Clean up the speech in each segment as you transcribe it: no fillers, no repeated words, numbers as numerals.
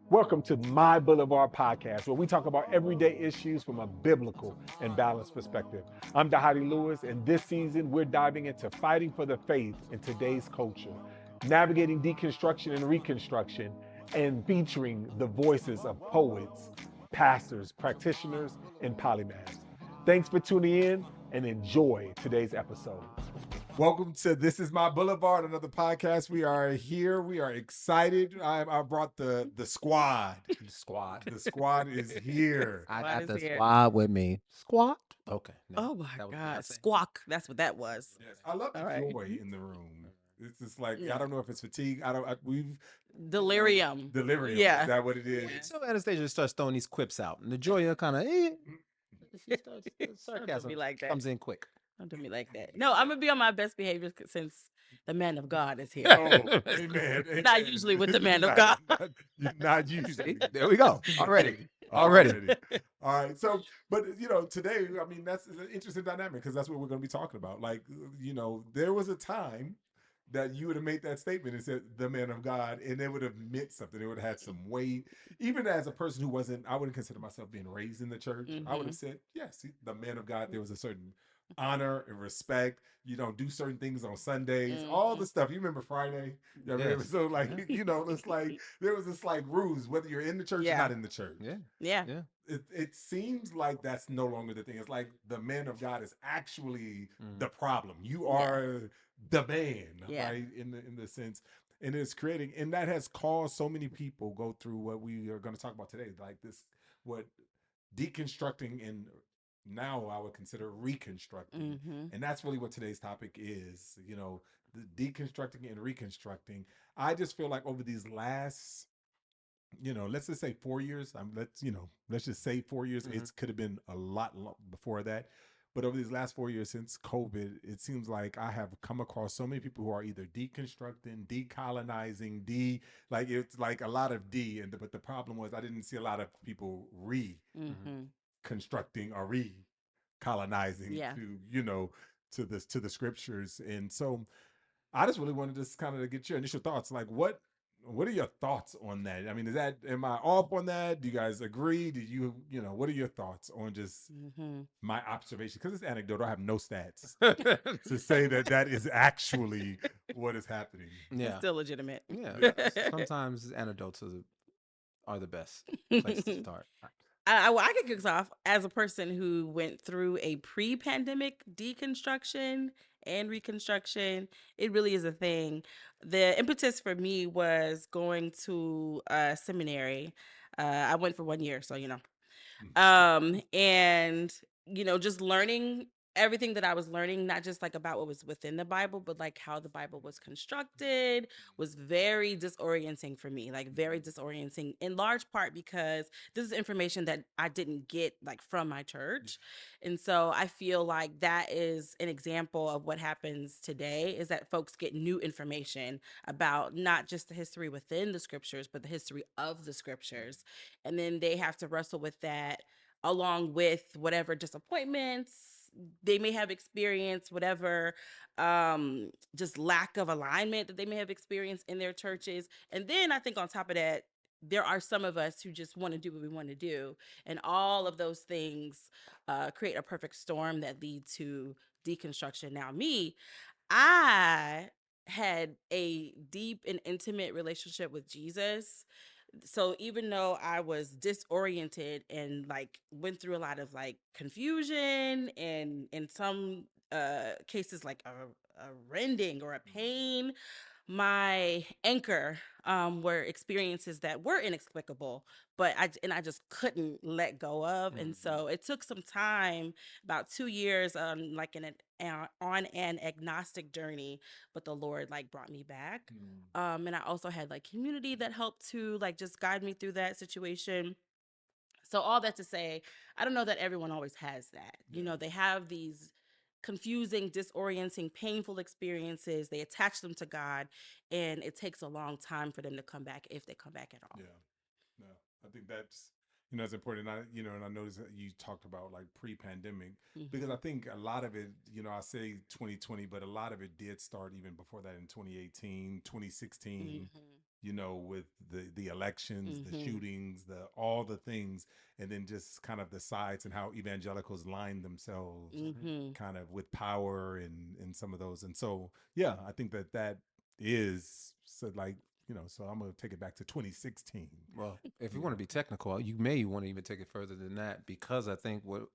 Welcome to My Boulevard podcast, where we talk about everyday issues from a biblical and balanced perspective. I'm Dahadi Lewis, and this season we're diving into fighting for the faith in today's culture, navigating deconstruction and reconstruction, and featuring the voices of poets, pastors, practitioners, and polymaths. Thanks for tuning in and enjoy today's episode. Welcome to This Is My Boulevard, another podcast. We are here. We are excited. I brought the squad. Squad. The squad is here. I Squad got is the here. squad with me. Squat. Okay. No, Oh my that was God. nothing. Squawk. That's what that was. Yes, I love the All right. joy in the room. It's just like Yeah. I don't know if it's fatigue. We've Delirium. delirium. Yeah. Is that what it is? Yeah. So Anastasia starts throwing these quips out, and the Joya kind of she starts Don't sarcasm be like that. comes in quick. Don't do me like that. No, I'm gonna be on my best behavior since the man of God is here. Oh, amen. Not usually with the man of God. Not usually. There we go. Already. Already. All right. So, but today, I mean, that's an interesting dynamic because that's what we're going to be talking about. Like, there was a time that you would have made that statement and said the man of God, and it would have meant something. It would have had some weight. Even as a person who I wouldn't consider myself being raised in the church. I would have said, yes, the man of God. There was a certain honor and respect. You don't do certain things on Sundays, all the stuff. You remember Friday? You know, Yes. so like, it's like there was this like rules, whether you're in the church or Yeah. not in the church. Yeah. Yeah. Yeah. It seems like that's no longer the thing. It's like the man of God is actually the problem. You are the man, Yeah. right? In the sense, and it's creating, and that has caused so many people go through what we are going to talk about today, like this, what deconstructing and now I would consider reconstructing. And that's really what today's topic is, the deconstructing and reconstructing. I just feel like over these last, let's just say 4 years, let's just say 4 years. It could have been a lot before that. But over these last 4 years since COVID, it seems like I have come across so many people who are either deconstructing, decolonizing, it's like a lot of D. But the problem was I didn't see a lot of people constructing or recolonizing to the scriptures. And so I just really wanted to kind of get your initial thoughts. Like what are your thoughts on that? I mean, am I off on that? Do you guys agree? Do what are your thoughts on just my observation? Because it's anecdotal. I have no stats to say that is actually what is happening. Yeah. It's still legitimate. Yeah. Sometimes anecdotes are the best place to start. I can kick us off as a person who went through a pre-pandemic deconstruction and reconstruction. It really is a thing. The impetus for me was going to seminary. I went for 1 year, so and just learning everything that I was learning, not just like about what was within the Bible, but like how the Bible was constructed, was very disorienting for me, like very disorienting in large part because this is information that I didn't get like from my church. And so I feel like that is an example of what happens today is that folks get new information about not just the history within the scriptures, but the history of the scriptures. And then they have to wrestle with that along with whatever disappointments they may have experienced, whatever just lack of alignment that they may have experienced in their churches. And then I think on top of that, there are some of us who just want to do what we want to do. And all of those things create a perfect storm that lead to deconstruction. Now, I had a deep and intimate relationship with Jesus. So even though I was disoriented and like went through a lot of like confusion and in some cases like a rending or a pain, my anchor were experiences that were inexplicable, but I just couldn't let go of. And so it took some time, about 2 years, like on an agnostic journey, but the Lord like brought me back. And I also had like community that helped to like just guide me through that situation. So all that to say, I don't know that everyone always has that. They have these confusing, disorienting, painful experiences. They attach them to God, and it takes a long time for them to come back, if they come back at all. Yeah. No, I think that's important. And I noticed that you talked about like pre-pandemic because I think a lot of it, I say 2020, but a lot of it did start even before that in 2018, 2016. with the elections, the Mm-hmm. shootings, the all the things, and then just kind of the sides and how evangelicals line themselves Mm-hmm. kind of with power and some of those. And so, yeah, I think that is so like, so I'm gonna take it back to 2016. Well, if you Yeah. want to be technical, you may want to even take it further than that, because I think what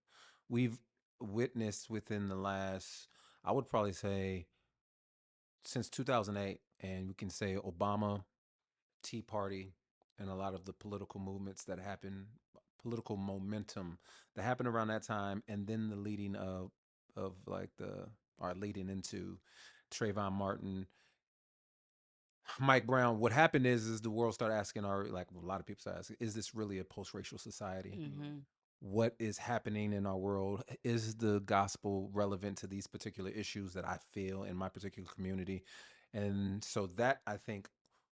we've witnessed within the last, I would probably say, since 2008, and we can say Obama, Tea Party, and a lot of the political movements that happen, political momentum that happened around that time, and then the leading of like the or leading into Trayvon Martin, Mike Brown. What happened is the world started asking, or like a lot of people started asking, is this really a post-racial society? Mm-hmm. What is happening in our world? Is the gospel relevant to these particular issues that I feel in my particular community? And so that, I think,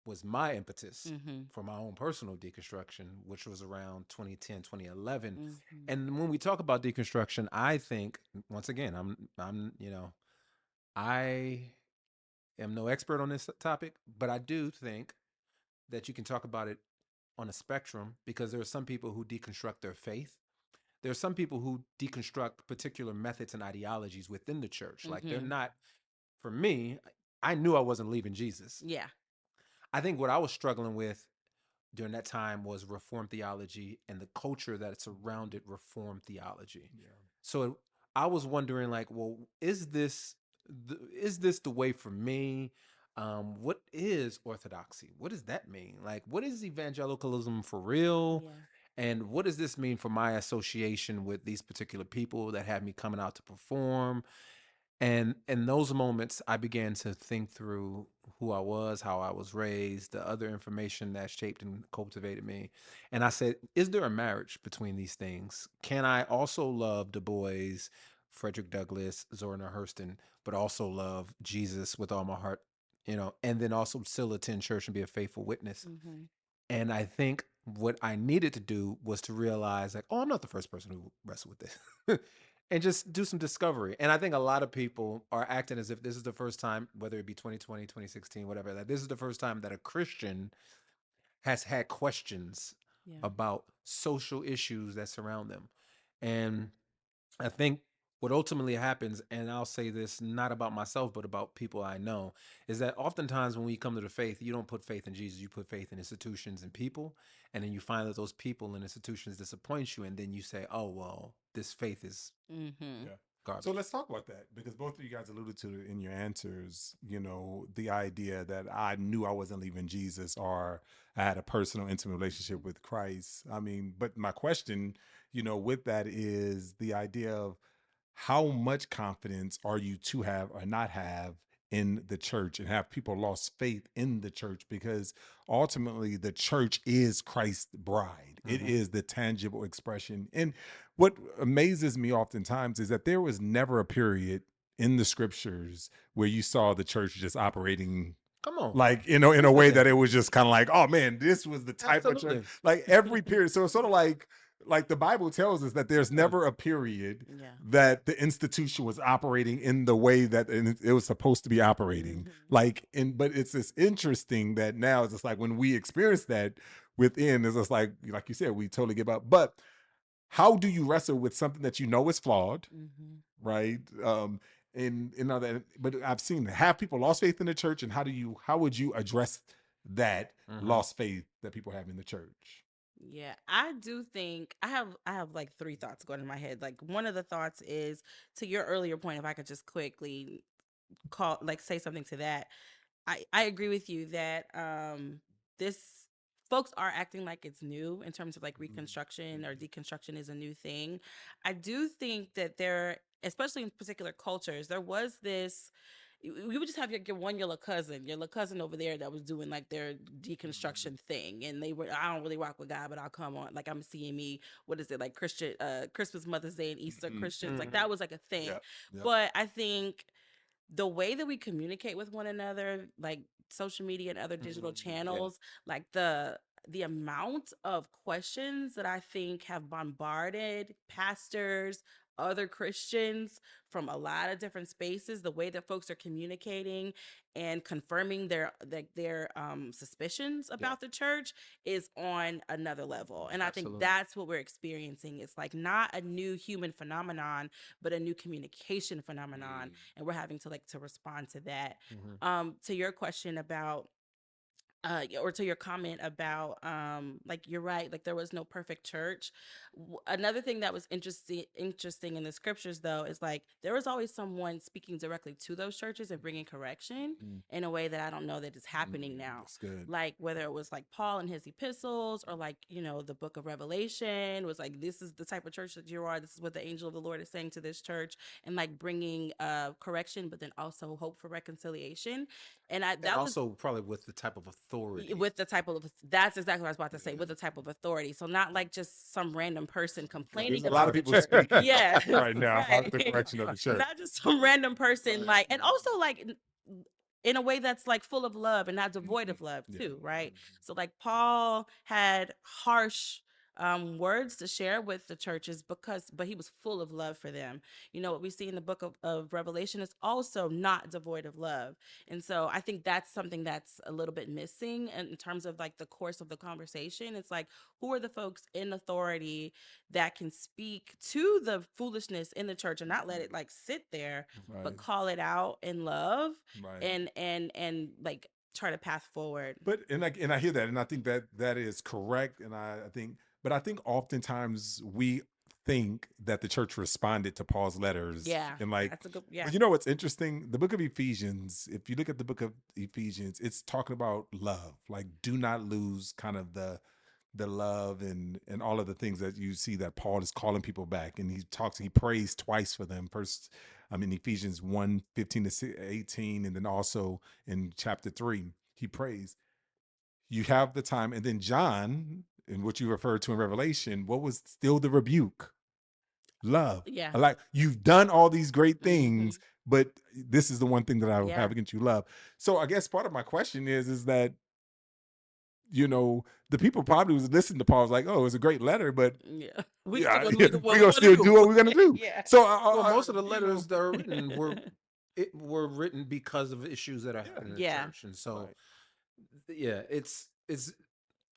was my impetus Mm-hmm. for my own personal deconstruction, which was around 2010, 2011. Mm-hmm. And when we talk about deconstruction, I think, once again, I am no expert on this topic, but I do think that you can talk about it on a spectrum, because there are some people who deconstruct their faith. There are some people who deconstruct particular methods and ideologies within the church. Like, they're Mm-hmm. not, for me, I knew I wasn't leaving Jesus. Yeah. I think what I was struggling with during that time was Reformed theology and the culture that surrounded Reformed theology. Yeah. So I was wondering, like, well, is this the way for me? What is orthodoxy? What does that mean? Like, what is evangelicalism for real? Yeah. And what does this mean for my association with these particular people that have me coming out to perform? And in those moments, I began to think through who I was, how I was raised, the other information that shaped and cultivated me. And I said, is there a marriage between these things? Can I also love Du Bois, Frederick Douglass, Zora Neale Hurston, but also love Jesus with all my heart, and then also still attend church and be a faithful witness? Mm-hmm. And I think what I needed to do was to realize, like, oh, I'm not the first person who wrestled with this. And just do some discovery. And I think a lot of people are acting as if this is the first time, whether it be 2020, 2016, whatever, that this is the first time that a Christian has had questions Yeah. about social issues that surround them. And I think what ultimately happens, and I'll say this not about myself, but about people I know, is that oftentimes when we come to the faith, you don't put faith in Jesus, you put faith in institutions and people. And then you find that those people and institutions disappoint you. And then you say, oh, well, this faith is Mm-hmm. Yeah. So garbage. let's talk about that because both of you guys alluded to it in your answers, the idea that I knew I wasn't leaving Jesus or I had a personal, intimate relationship with Christ. I mean, but my question, with that is the idea of how much confidence are you to have or not have in the church, and have people lost faith in the church? Because ultimately the church is Christ's bride. It Mhm. is the tangible expression. And what amazes me oftentimes is that there was never a period in the scriptures where you saw the church just operating Come on. like, in a way Listen. that it was just kind of like, oh man, this was the type of church. Absolutely. Like every period. So it's sort of like the Bible tells us that there's Yeah. never a period Yeah. that the institution was operating in the way that it was supposed to be operating. Mm-hmm. But it's just interesting that now it's just like when we experience that within, it's just like you said, we totally give up. But how do you wrestle with something that you know is flawed, Mm-hmm. right? And all that. But I've seen half people lost faith in the church, and how would you address that Mhm. lost faith that people have in the church? Yeah, I do think I have like three thoughts going in my head. Like one of the thoughts is to your earlier point, if I could just quickly say something to that. I agree with you that this folks are acting like it's new in terms of like reconstruction or deconstruction is a new thing. I do think that there, especially in particular cultures, there was this we would just have your little cousin over there that was doing like their deconstruction thing, and they were, I don't really rock with God, but I'll come on, like I'm seeing me, what is it, like Christian Christmas, Mother's Day, and Easter Christians, like Mhm. that was like a thing. Yeah, yeah. But I think the way that we communicate with one another, like social media and other digital Yeah. channels, like the amount of questions that I think have bombarded pastors, other Christians from a lot of different spaces, the way that folks are communicating and confirming their suspicions about the church is on another level. And I think Absolutely. that's what we're experiencing. It's like not a new human phenomenon, but a new communication phenomenon. And we're having to like to respond to that. To your question about or to your comment about like you're right, like there was no perfect church. Another thing that was interesting in the scriptures though is like there was always someone speaking directly to those churches and bringing correction in a way that I don't know that is happening now. That's good. Like whether it was like Paul in his epistles or like the book of Revelation was like, this is the type of church that you are, this is what the angel of the Lord is saying to this church, and like bringing correction but then also hope for reconciliation. And And that was also probably with the type of authority. with the type of, that's exactly what I was about to say, with the type of authority. So not like just some random person complaining There's a about lot of the people church. speaking Yeah, right now about the right. correction of the church. Not just some random person, like, and also like in a way that's like full of love and not devoid of love too, right? So like Paul had harsh words to share with the churches but he was full of love for them. What we see in the book of Revelation is also not devoid of love. And so I think that's something that's a little bit missing in terms of like the course of the conversation. It's like, who are the folks in authority that can speak to the foolishness in the church and not let it like sit there, but call it out in love, Right. and like chart a path forward. But and I hear that, and I think that is correct, and I think, but I think oftentimes we think that the church responded to Paul's letters, Yeah, and like, that's a good, yeah. but you know what's interesting? The book of Ephesians. If you look at the book of Ephesians, it's talking about love. Like, do not lose kind of the love and all of the things that you see that Paul is calling people back, and he prays twice for them. First, in Ephesians 1:15 to 18, and then also in chapter 3 he prays. You have the time, and then John, in what you referred to in Revelation, what was still the rebuke? Love. Yeah. Like, you've done all these great things, Mhm. but this is the one thing that I Yeah. have against you, love. So I guess part of my question is that the people probably was listening to Paul was like, oh, it's a great letter, but Yeah. We still yeah, gonna do what we're we gonna wanna still do what we're gonna do. Yeah. So Well, most of the you letters know, that are written were written because of issues that are happening in the Yeah. church, and so right. yeah, it's.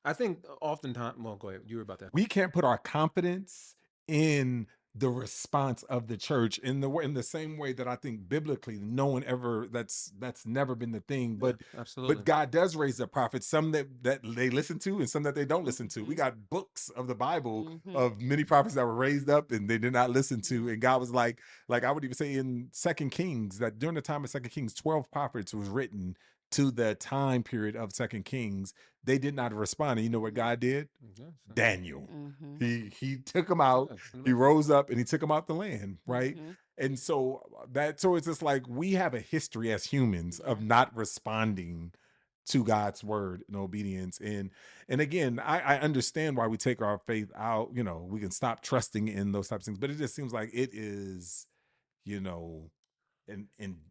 I think oftentimes. Well, go ahead. You were about that. We can't put our confidence in the response of the church in the same way that I think biblically no one ever that's never been the thing. Yeah, But absolutely. God does raise up prophets, some that they listen to and some that they don't listen to. We Mhm. got books of the Bible Mhm. of many prophets that were raised up and they did not listen to, Mhm. and God was like I would even say in Second Kings that during the time of Second Kings 12 prophets was written to the time period of Second Kings. They did not respond, and you know what God did? Yeah, Daniel. Mhm. He took him out. it's He amazing. rose up and he took him out the land, right? Mhm. And so it's just like we have a history as humans Yeah. of not responding to God's word and obedience. And again, I understand why we take our faith out. We can stop trusting in those types of things, but it just seems like it is, you know, in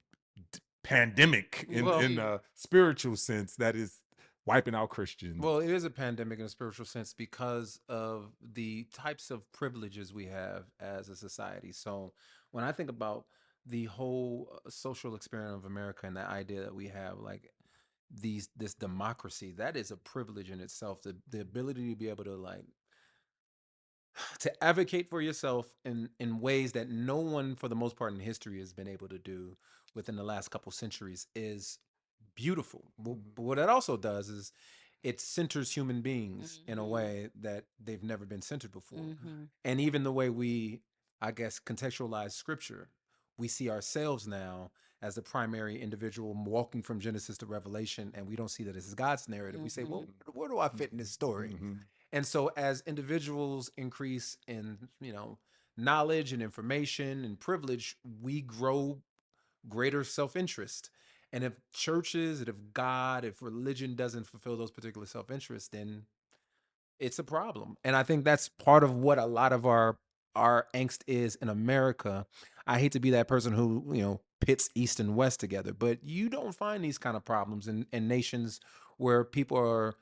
pandemic Well, in a spiritual sense that is wiping out Christians. Well, it is a pandemic in a spiritual sense because of the types of privileges we have as a society. So, when I think about the whole social experiment of America and the idea that we have, like this democracy, that is a privilege in itself. The ability to be able to to advocate for yourself in ways that no one, for the most part in history, has been able to do within the last couple centuries is beautiful. But what it also does is it centers human beings in a Mhm. way that they've never been centered before. Mhm. And even the way we, I guess, contextualize scripture, we see ourselves now as the primary individual walking from Genesis to Revelation, and we don't see that as God's narrative. We say, Mhm. well, where do I fit in this story? And so as individuals increase in, knowledge and information and privilege, we grow greater self-interest. And if churches, and if God, if religion doesn't fulfill those particular self-interests, then it's a problem. And I think that's part of what a lot of our angst is in America. I hate to be that person who, pits East and West together, but you don't find these kind of problems in nations where people are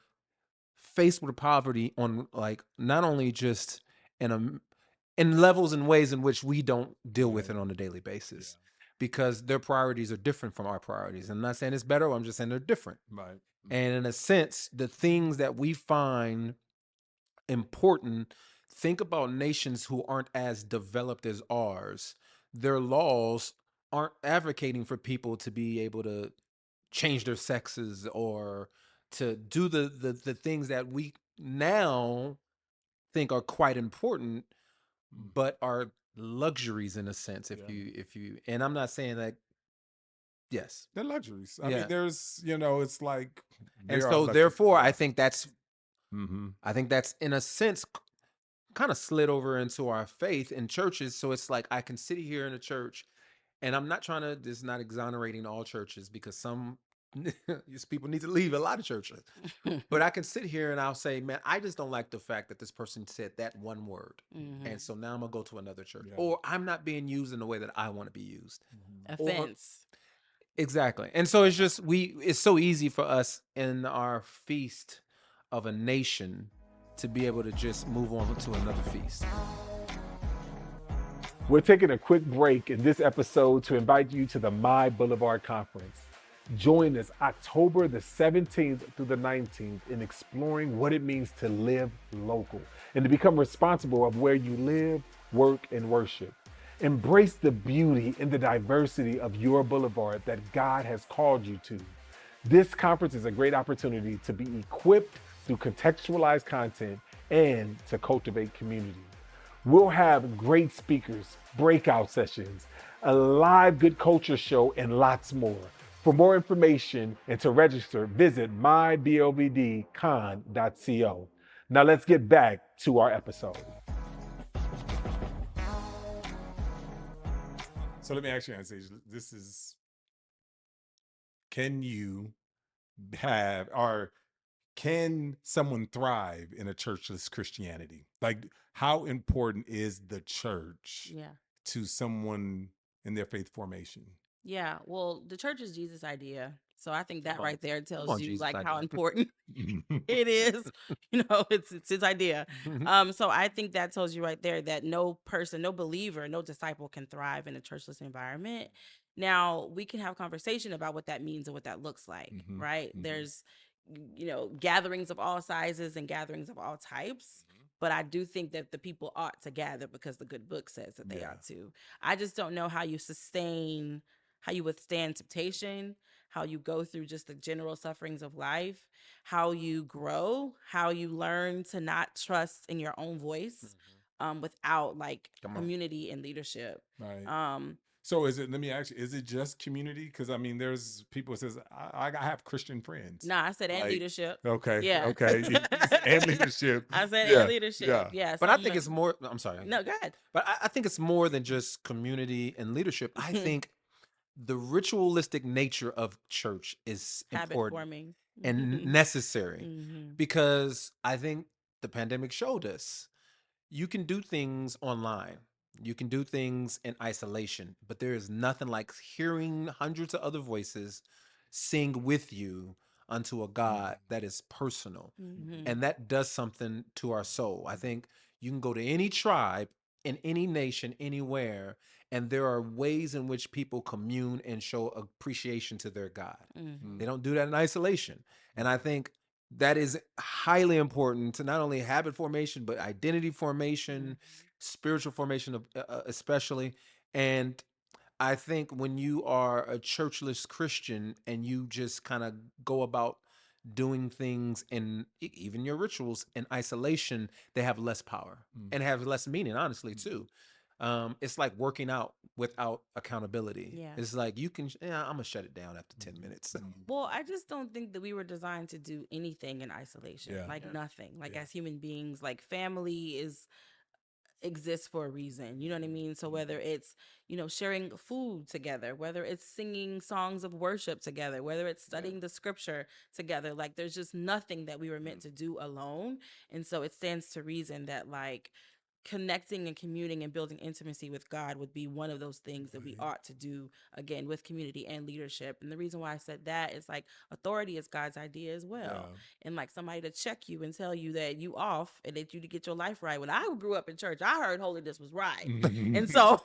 faced with poverty on, like, not only just in a in levels and ways in which we don't deal with Yeah. it on a daily Yeah. basis because their priorities are different from our priorities. I'm not saying it's better, I'm just saying they're different. Right. And in a sense, the things that we find important, think about nations who aren't as developed as ours. Their laws aren't advocating for people to be able to change their sexes or to do the things that we now think are quite important, but are luxuries in a sense. Yeah. If you, and I'm not saying that, yes, They're luxuries. I mean, yeah. there's, it's like And there are so luxuries. therefore, Yeah. Mm-hmm. I think that's in a sense kind of slid over into our faith in churches. So it's like I can sit here in a church, and I'm not trying to, this is not exonerating all churches because some these people need to leave a lot of churches. But I can sit here and I'll say, man, I just don't like the fact that this person said that one word. And so now I'm gonna go to another church. Yeah. Or I'm not being used in the way that I want to be used. Or Offense. exactly. And so it's just it's so easy for us in our feast of a nation to be able to just move on to another feast. We're taking a quick break in this episode to invite you to the My Boulevard Conference. Join us October the 17th through the 19th in exploring what it means to live local and to become responsible of where you live, work, and worship. Embrace the beauty and the diversity of your boulevard that God has called you to. This conference is a great opportunity to be equipped through contextualized content and to cultivate community. We'll have great speakers, breakout sessions, a live good culture show, and lots more. For more information and to register, visit myblvdcon.co. Now let's get back to our episode. So let me ask you, Anastasia, this is, can you have, or can someone thrive in a churchless Christianity? Like, how important is the church Yeah. to someone in their faith formation? Yeah. Well, the church is Jesus' idea. So I think that Come on. right there Come tells on, you Jesus like how idea. important it is. It's his idea. So I think that tells you right there that no person, no believer, no disciple can thrive in a churchless environment. Now we can have conversation about what that means and what that looks like, right? There's gatherings of all sizes and gatherings of all types. But I do think that the people ought to gather because the good book says that they Yeah. ought to. I just don't know how you withstand temptation, how you go through just the general sufferings of life, how you grow, how you learn to not trust in your own voice, without like Come on. community and leadership. Right. Um, So is it, let me ask you, is it just community? Because I mean, there's people who says, I have Christian friends. nah, I said and Like, leadership. okay, Yeah. okay. And leadership. I said Yeah, and leadership. yeah. Yeah. But I Some think it's more, I'm sorry. no, go ahead. But I think it's more than just community and leadership. I think the ritualistic nature of church is Habit important forming. and necessary Mhm. because I think the pandemic showed us you can do things online. You can do things in isolation, but there is nothing like hearing hundreds of other voices sing with you unto a God that is personal. Mhm. And that does something to our soul. I think you can go to any tribe in any nation, anywhere, and there are ways in which people commune and show appreciation to their God. Mhm. They don't do that in isolation. And I think that is highly important to not only habit formation, but identity formation, spiritual formation, especially. And I think when you are a churchless Christian and you just kind of go about doing things in even your rituals in isolation, they have less power and have less meaning, honestly, too. It's like working out without accountability. Yeah. It's like you can, yeah, I'm gonna shut it down after 10 minutes. Well, I just don't think that we were designed to do anything in isolation. Yeah. Like Yeah. nothing. Like Yeah. as human beings, like family is exists for a reason. You know what I mean? So whether it's, sharing food together, whether it's singing songs of worship together, whether it's studying the scripture together, like there's just nothing that we were meant to do alone. And so it stands to reason that like connecting and communing and building intimacy with God would be one of those things that we Right. ought to do again with community and leadership. And the reason why I said that is like authority is God's idea as well. Yeah. And like somebody to check you and tell you that you off and that you to get your life right. When I grew up in church, I heard holiness was right. And so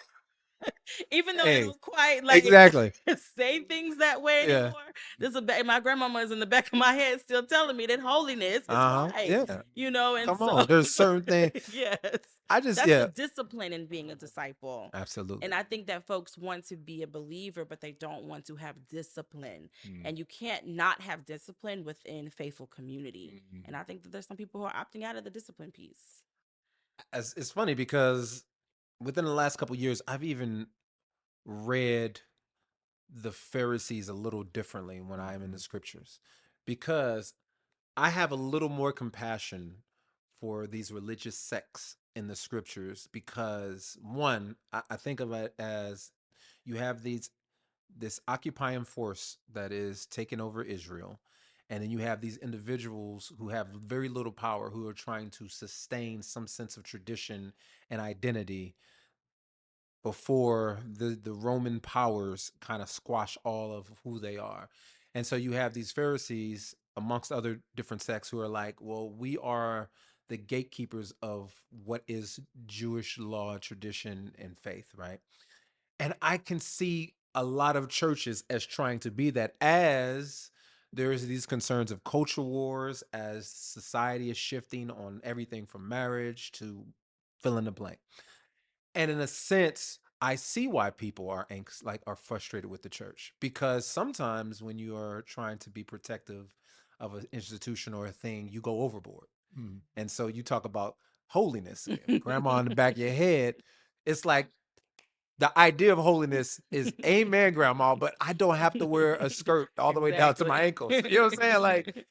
even though they Hey, don't quite like exactly. say things that way Yeah. anymore, my grandmama is in the back of my head still telling me that holiness is right, Yeah. and Come so on. There's certain things. yes, I just that's the yeah. discipline in being a disciple. Absolutely. And I think that folks want to be a believer, but they don't want to have discipline. Mm. And you can't not have discipline within faithful community. Mhm. And I think that there's some people who are opting out of the discipline piece. It's funny because within the last couple years, I've even read the Pharisees a little differently when I am in the Mhm. scriptures, because I have a little more compassion for these religious sects in the scriptures. Because one, I think of it as you have this occupying force that is taking over Israel. And then you have these individuals who have very little power who are trying to sustain some sense of tradition and identity before the Roman powers kind of squash all of who they are. And so you have these Pharisees amongst other different sects who are like, well, we are the gatekeepers of what is Jewish law, tradition, and faith, right? And I can see a lot of churches as trying to be that, as there's these concerns of culture wars, as society is shifting on everything from marriage to fill in the blank. And in a sense, I see why people are anxious, like are frustrated with the church, because sometimes when you are trying to be protective of an institution or a thing, you go overboard. Mm. And so you talk about holiness, grandma in the back of your head. It's like the idea of holiness is amen, grandma, but I don't have to wear a skirt all the way down to my Exactly. ankles. You know what I'm saying? Like,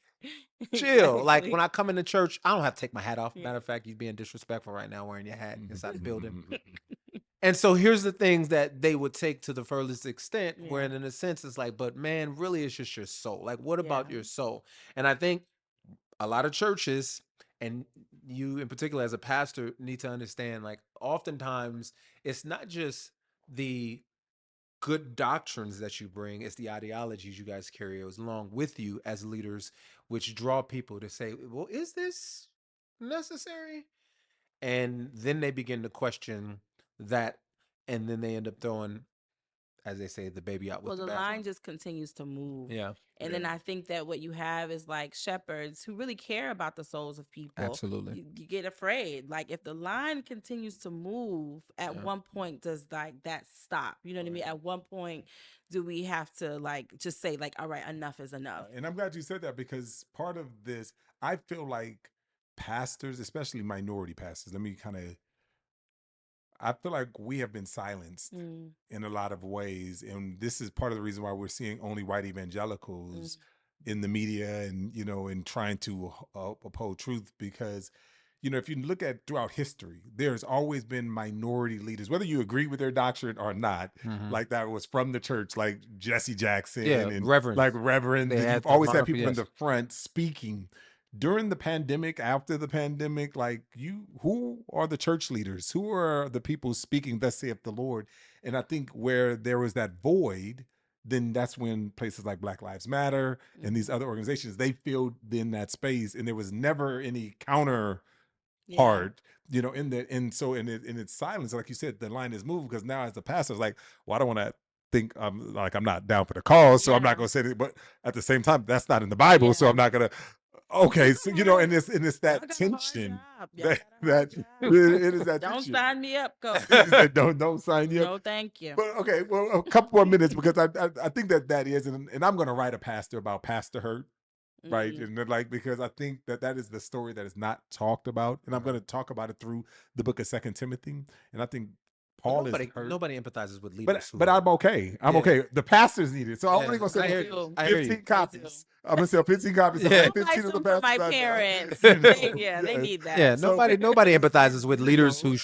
chill. Like when I come into church, I don't have to take my hat off. Yeah. Matter of fact, you're being disrespectful right now wearing your hat inside the building. Mhm. And so here's the things that they would take to the furthest extent, where Yeah. in a sense it's like, but man, really it's just your soul. Like, what Yeah. about your soul? And I think a lot of churches, and you in particular as a pastor, need to understand, like, oftentimes it's not just the good doctrines that you bring, it's the ideologies you guys carry along with you as leaders, which draw people to say, well, is this necessary? And then they begin to question that, and then they end up throwing, as they say, the baby out with Well, the the line bathwater. just continues to move. Yeah, And Yeah. then I think that what you have is like shepherds who really care about the souls of people. absolutely. You get afraid. Like if the line continues to move, at Yeah. one point does like that stop? You know what I mean? Right. At one point do we have to like just say like, all right, enough is enough? And I'm glad you said that, because part of this, I feel like pastors, especially minority pastors, let me kind of, I feel like we have been silenced Mm, in a lot of ways. And this is part of the reason why we're seeing only white mm, evangelicals in the media, and, and trying to uphold truth, because, if you look at throughout history, there's always been minority leaders, whether you agree with their doctrine or not, Mm-hmm. like that was from the church, like Jesse Jackson Yeah, and reverends. like reverends. They And had you've the always had monopoly. people in Yes. the front speaking during the pandemic, after the pandemic. Like, who are the church leaders? Who are the people speaking, thus saith the Lord? And I think where there was that void, then that's when places like Black Lives Matter and these mhm. other organizations, they filled in that space, and there was never any counter Yeah. part, in the, and so in its silence, like you said, the line is moved, because now as the pastor, it's like, well, I don't want to think I'm not down for the cause, so I'm not Yeah. going to say it. But at the same time, that's not in the Bible, so Yeah. I'm not going to. Okay, It's so, all right. and it's Y'all that got a hard tension, job. Y'all that got a hard job. it is that Don't tension. sign me up, coach. He said, don't sign you up. No, thank you. But okay, well, a couple more minutes, because I think that is, and I'm going to write a pastor about pastor hurt, right? Mm. And then, like, because I think that is the story that is not talked about, and I'm going to talk about it through the book of Second Timothy. And I think Well, Paul is hurt, nobody empathizes with but leaders who I'm hurt. okay. I'm Yeah, okay. The pastors need it, so I'm yeah. only going to I send hear They you. do. I hear you. 15 They do. copies. I'm going to sell 15 copies. So Yeah. like I'll buy 15 of the some for my pastors I know. parents. Yeah, they Yes. need Yeah, that. So nobody empathizes with leaders who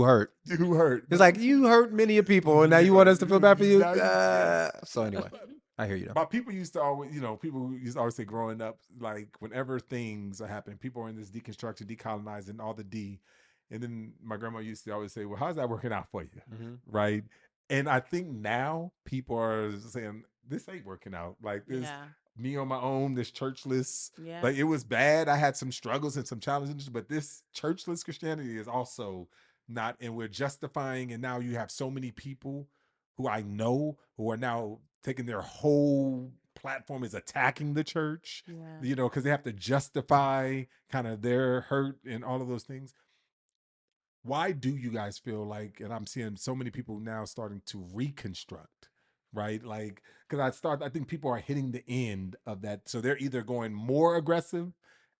hurt. who hurt? It's like you hurt many people, and now you want us to feel bad for you. Now yes. So anyway, I hear you though. But people used to always, people used to always say growing up, like whenever things are happening, people are in this deconstruction, decolonizing, all the D. And then my grandma used to always say, "Well, how's that working out for you?" Mm-hmm. Right? And I think now people are saying, "This ain't working out. Like this, Yeah. me on my own, this churchless. Yeah. Like it was bad. I had some struggles and some challenges, but this churchless Christianity is also not. And we're justifying. And now you have so many people who I know who are now taking their whole platform is attacking the church, Yeah. you know, because they have to justify kind of their hurt and all of those things. Why do you guys feel like, and I'm seeing so many people now starting to reconstruct, right? Like, because I think people are hitting the end of that. So they're either going more aggressive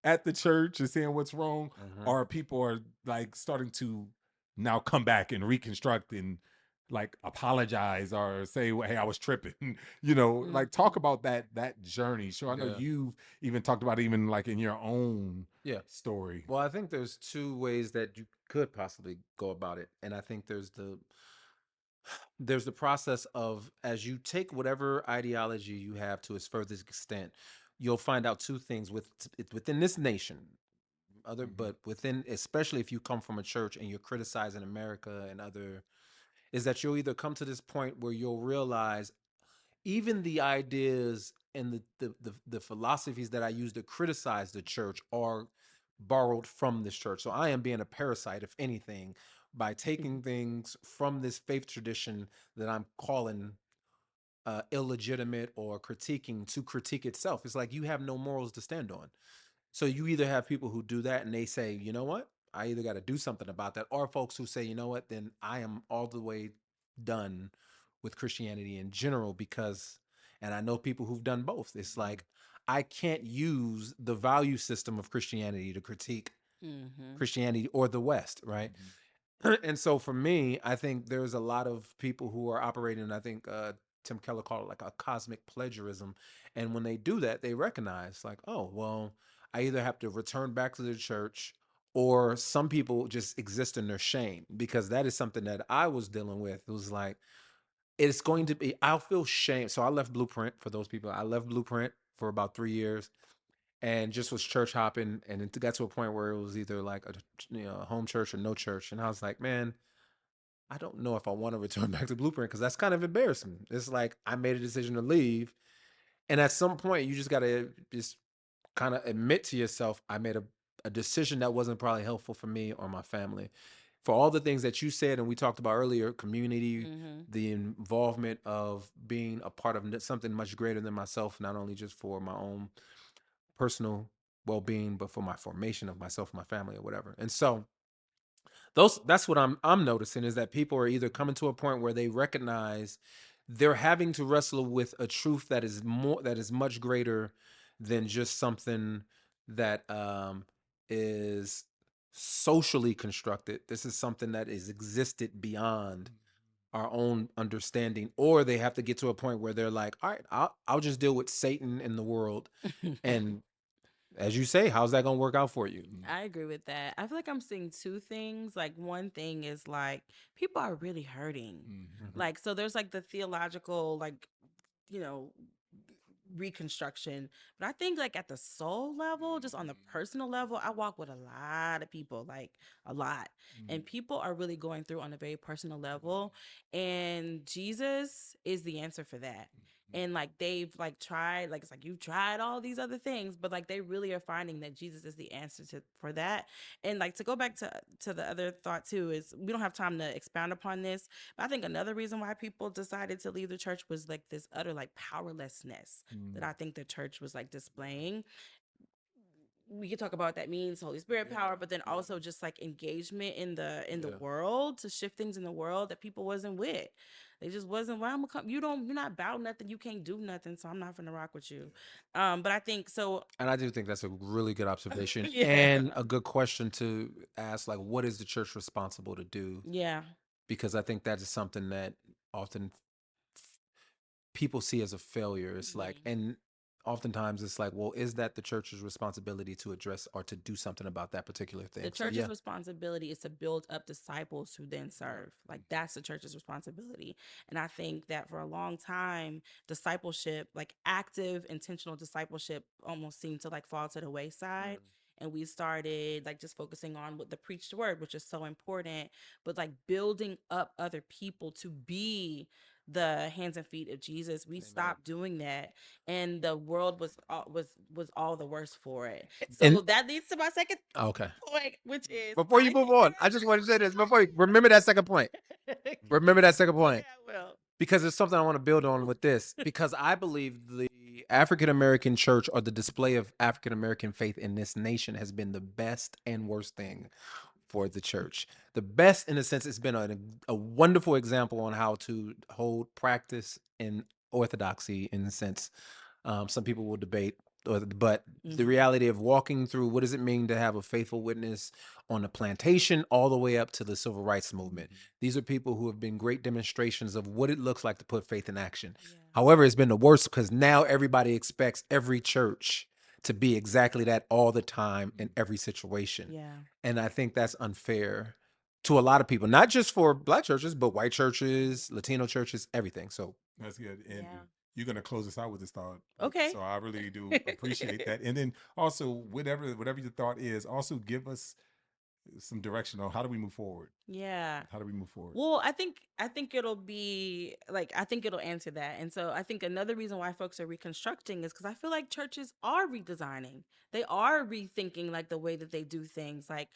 at the church and saying what's wrong, Mm-hmm. or people are like starting to now come back and reconstruct and like apologize or say, well, hey, I was tripping, you know, like talk Mhm. about that journey. So I know Yeah. you've even talked about it even like in your own Yeah. story. Well, I think there's two ways that you could possibly go about it, and I think there's the process of as you take whatever ideology you have to its furthest extent, you'll find out two things within this nation, other Mm-hmm. but within especially if you come from a church and you're criticizing America and other, is that you'll either come to this point where you'll realize even the ideas and the philosophies that I use to criticize the church are borrowed from this church. So I am being a parasite, if anything, by taking things from this faith tradition that I'm calling illegitimate or critiquing to critique itself. It's like you have no morals to stand on. So you either have people who do that and they say, you know what, I either got to do something about that, or folks who say, you know what, then I am all the way done with Christianity in general because, and I know people who've done both. It's like, I can't use the value system of Christianity to critique Mhm. Christianity or the West, right? Mm-hmm. And so for me, I think there's a lot of people who are operating, I think Tim Keller called it like a cosmic plagiarism. And when they do that, they recognize like, oh, well, I either have to return back to the church or some people just exist in their shame because that is something that I was dealing with. It was like, it's going to be, I'll feel shame. So I left Blueprint for those people. I left Blueprint for about 3 years and just was church hopping. And it got to a point where it was either like a home church or no church. And I was like, man, I don't know if I want to return back to Blueprint because that's kind of embarrassing. It's like I made a decision to leave. And at some point, you just got to just kind of admit to yourself, I made a decision that wasn't probably helpful for me or my family. For all the things that you said and we talked about earlier, community, Mhm. the involvement of being a part of something much greater than myself, not only just for my own personal well-being, but for my formation of myself, my family, or whatever. And so those that's what I'm noticing is that people are either coming to a point where they recognize they're having to wrestle with a truth that is much greater than just something that is socially constructed. This is something that is existed beyond our own understanding, or they have to get to a point where they're like, all right, I'll just deal with Satan in the world. And as you say, how's that going to work out for you? I agree with that. I feel like I'm seeing two things. Like one thing is like people are really hurting. Mm-hmm. Mhm. Like so there's like the theological like you know reconstruction, but I think like at the soul level, just on the personal level, I walk with a lot of people, like a lot. And people are really going through on a very personal level, and Jesus is the answer for that. And like they've like tried, like it's like you've tried all these other things, but like they really are finding that Jesus is the answer to for that. And like to go back to the other thought too is we don't have time to expound upon this, but I think another reason why people decided to leave the church was like this utter like powerlessness that I think the church was like displaying. We could talk about what that means, Holy Spirit power, but then also just like engagement in the Yeah. world to shift things in the world that people wasn't with. They just wasn't. Well, I'm gonna come. You're not about nothing. You can't do nothing. So I'm not gonna rock with you. But I think so. And I do think that's a really good observation Yeah, and a good question to ask, like, what is the church responsible to do? yeah. Because I think that is something that often people see as a failure. It's like, Mhm. and oftentimes it's like, well, is that the church's responsibility to address or to do something about that particular The thing? So church's yeah. responsibility is to build up disciples who then serve. Like that's the church's responsibility. And I think that for a long time, discipleship, like active, intentional discipleship, almost seemed to like fall to the wayside. and we started like just focusing on what the preached word, which is so important, but like building up other people to be the hands and feet of Jesus. We stopped doing that, and the world was all the worse for it. So And that leads to my second okay, point, which is before you move on, I just want to say this. Before you remember that second point. Remember that second point. Yeah, I will. Because there's something I want to build on with this. Because I believe the African American church, or the display of African American faith in this nation, has been the best and worst thing for the church. The best, in a sense, it's been a wonderful example on how to hold practice in orthodoxy, in a sense. Some people will debate, but the reality of walking through what does it mean to have a faithful witness on a plantation all the way up to the civil rights movement. These are people who have been great demonstrations of what it looks like to put faith in action. Yeah. However, it's been the worst because now everybody expects every church to be exactly that all the time in every situation. Yeah. And I think that's unfair to a lot of people, not just for Black churches, but white churches, Latino churches, everything. So That's good. And Yeah. you're gonna close us out with this thought. Okay. So I really do appreciate that. And then also whatever your thought is, also give us some direction on how do we move forward. Yeah. How do we move forward? Well, I think it'll be like, I think it'll answer that. And so I think another reason why folks are reconstructing is because I feel like churches are redesigning. They are rethinking like the way that they do things. Like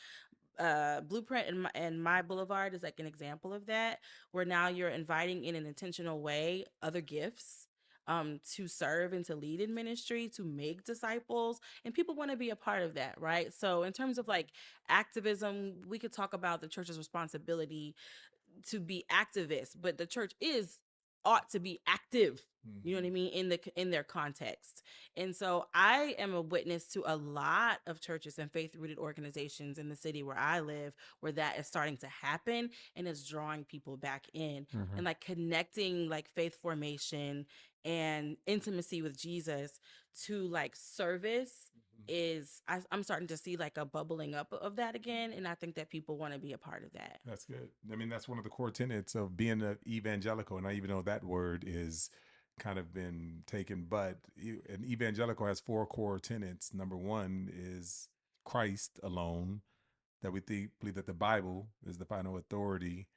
Blueprint and my Boulevard is like an example of that, where now you're inviting in an intentional way other gifts to serve and to lead in ministry, to make disciples, and people want to be a part of that, right? So in terms of like activism, we could talk about the church's responsibility to be activists, but the church ought to be active. You know what I mean, in their context. And so I am a witness to a lot of churches and faith rooted organizations in the city where I live, where that is starting to happen and is drawing people back in and like connecting like faith formation and intimacy with Jesus to like service. I'm starting to see like a bubbling up of that again, and I think that people want to be a part of that. That's good. I mean, that's one of the core tenets of being an evangelical, and I even know that word is kind of been taken, but an evangelical has 4 core tenets. Number 1 is Christ alone, that we believe that the Bible is the final authority.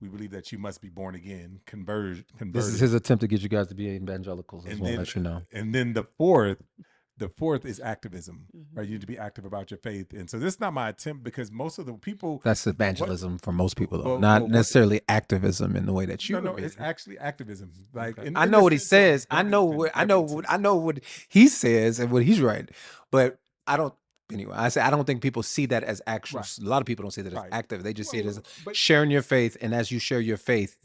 We believe that you must be born again, converted. this is his attempt to get you guys to be evangelicals. I And just want to then, let you know. and then the fourth is activism, right? You need to be active about your faith. And so this is not my attempt, because most of the people, That's evangelism for most people, though, Well, not what- necessarily activism in the way that you. no, it's actually activism. Like Okay. in I in know the what he sense of says. I know evidence- what I know. evidences. I know what he says and what he's right. But I don't. Anyway, I say I don't think people see that as actual. Right. A lot of people don't see that as Right. active. They just see it as But- sharing your faith, and as you share your faith,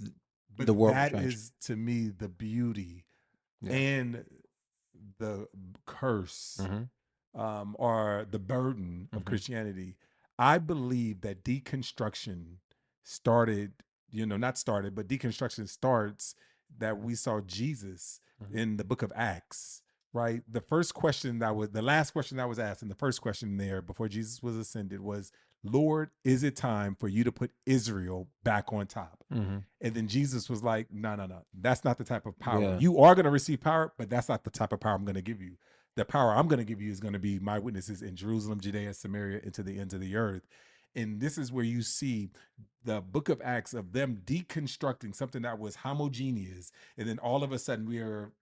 But the world will that change. is, to me, the beauty Yeah. and the curse, Mhm. or the burden of Mhm. Christianity. I believe that deconstruction started, not started, but deconstruction starts that we saw Jesus Mhm. in the book of Acts, right? The last question that was asked, and the first question there before Jesus was ascended was, Lord, is it time for you to put Israel back on top? Mhm. And then Jesus was like, no. That's not the type of power. Yeah. You are going to receive power, but that's not the type of power I'm going to give you. The power I'm going to give you is going to be my witnesses in Jerusalem, Judea, Samaria, and to the ends of the earth. And this is where you see the book of Acts of them deconstructing something that was homogeneous. And then all of a sudden we are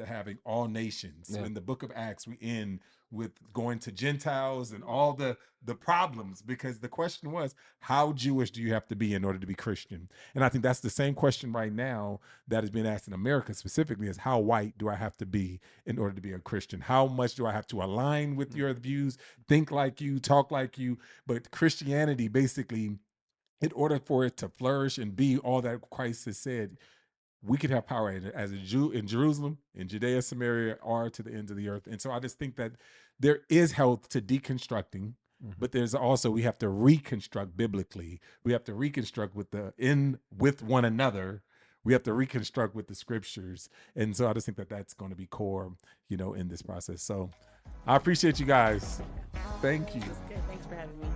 having all nations. So Yeah. in the book of Acts, we end with going to Gentiles and all the problems, because the question was, how Jewish do you have to be in order to be Christian? And I think that's the same question right now that is being asked in America specifically, is how white do I have to be in order to be a Christian? How much do I have to align with your views, think like you, talk like you? But Christianity, basically, in order for it to flourish and be all that Christ has said, we could have power as a Jew in Jerusalem, in Judea, Samaria, or to the ends of the earth. And so I just think that there is health to deconstructing, but there's also, we have to reconstruct biblically. We have to reconstruct with one another. We have to reconstruct with the scriptures. And so I just think that that's going to be core, in this process. So I appreciate you guys. Thank you. That's good. Thanks for having me.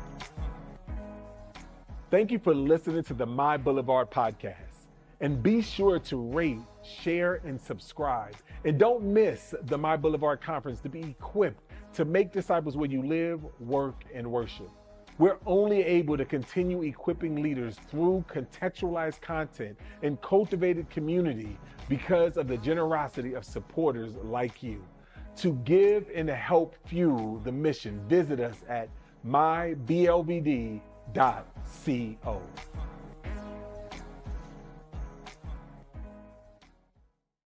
Thank you for listening to the My Boulevard podcast. And be sure to rate, share, and subscribe. And don't miss the My Boulevard Conference to be equipped to make disciples where you live, work, and worship. We're only able to continue equipping leaders through contextualized content and cultivated community because of the generosity of supporters like you. To give and to help fuel the mission, visit us at myblvd.co.